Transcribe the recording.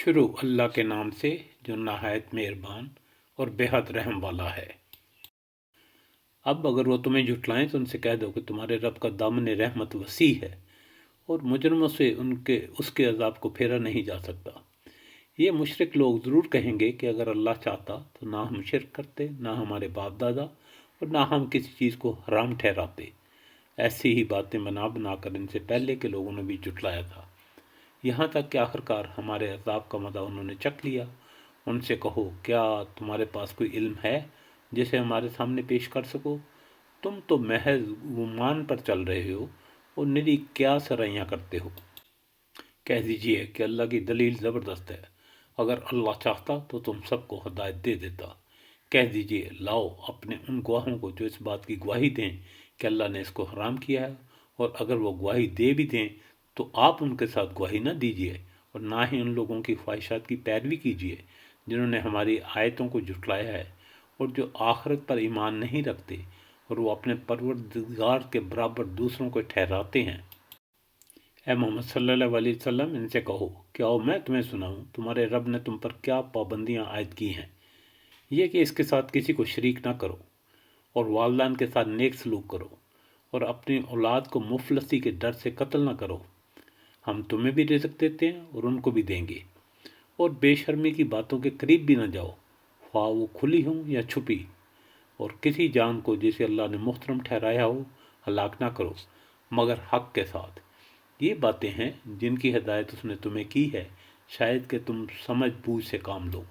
شروع اللہ کے نام سے جو نہایت مہربان اور بےحد رحم والا ہے۔ اب اگر وہ تمہیں جھٹلائیں تو ان سے کہہ دو کہ تمہارے رب کا دامن رحمت وسیع ہے اور مجرموں سے اس کے عذاب کو پھیرا نہیں جا سکتا۔ یہ مشرک لوگ ضرور کہیں گے کہ اگر اللہ چاہتا تو نہ ہم شرک کرتے، نہ ہمارے باپ دادا، اور نہ ہم کسی چیز کو حرام ٹھہراتے۔ ایسی ہی باتیں بنا بنا کر ان سے پہلے کے لوگوں نے بھی جھٹلایا تھا، یہاں تک کہ آخرکار ہمارے عذاب کا مزہ انہوں نے چکھ لیا۔ ان سے کہو، کیا تمہارے پاس کوئی علم ہے جسے ہمارے سامنے پیش کر سکو؟ تم تو محض گمان پر چل رہے ہو اور نری کیا سرائیاں کرتے ہو۔ کہہ دیجئے کہ اللہ کی دلیل زبردست ہے، اگر اللہ چاہتا تو تم سب کو ہدایت دے دیتا۔ کہہ دیجئے، لاؤ اپنے ان گواہوں کو جو اس بات کی گواہی دیں کہ اللہ نے اس کو حرام کیا ہے، اور اگر وہ گواہی دے بھی دیں تو آپ ان کے ساتھ گواہی نہ دیجئے، اور نہ ہی ان لوگوں کی خواہشات کی پیروی کیجئے جنہوں نے ہماری آیتوں کو جھٹلایا ہے اور جو آخرت پر ایمان نہیں رکھتے، اور وہ اپنے پروردگار کے برابر دوسروں کو ٹھہراتے ہیں۔ اے محمد صلی اللہ علیہ وسلم، ان سے کہو، کیا میں تمہیں سناؤں تمہارے رب نے تم پر کیا پابندیاں عائد کی ہیں؟ یہ کہ اس کے ساتھ کسی کو شریک نہ کرو، اور والدین کے ساتھ نیک سلوک کرو، اور اپنی اولاد کو مفلسی کے ڈر سے قتل نہ کرو۔ ہم تمہیں بھی رزق دیتے ہیں اور ان کو بھی دیں گے، اور بے شرمی کی باتوں کے قریب بھی نہ جاؤ، خواہ وہ کھلی ہوں یا چھپی، اور کسی جان کو جسے اللہ نے محترم ٹھہرایا ہو ہلاک نہ کرو مگر حق کے ساتھ۔ یہ باتیں ہیں جن کی ہدایت اس نے تمہیں کی ہے، شاید کہ تم سمجھ بوجھ سے کام لو۔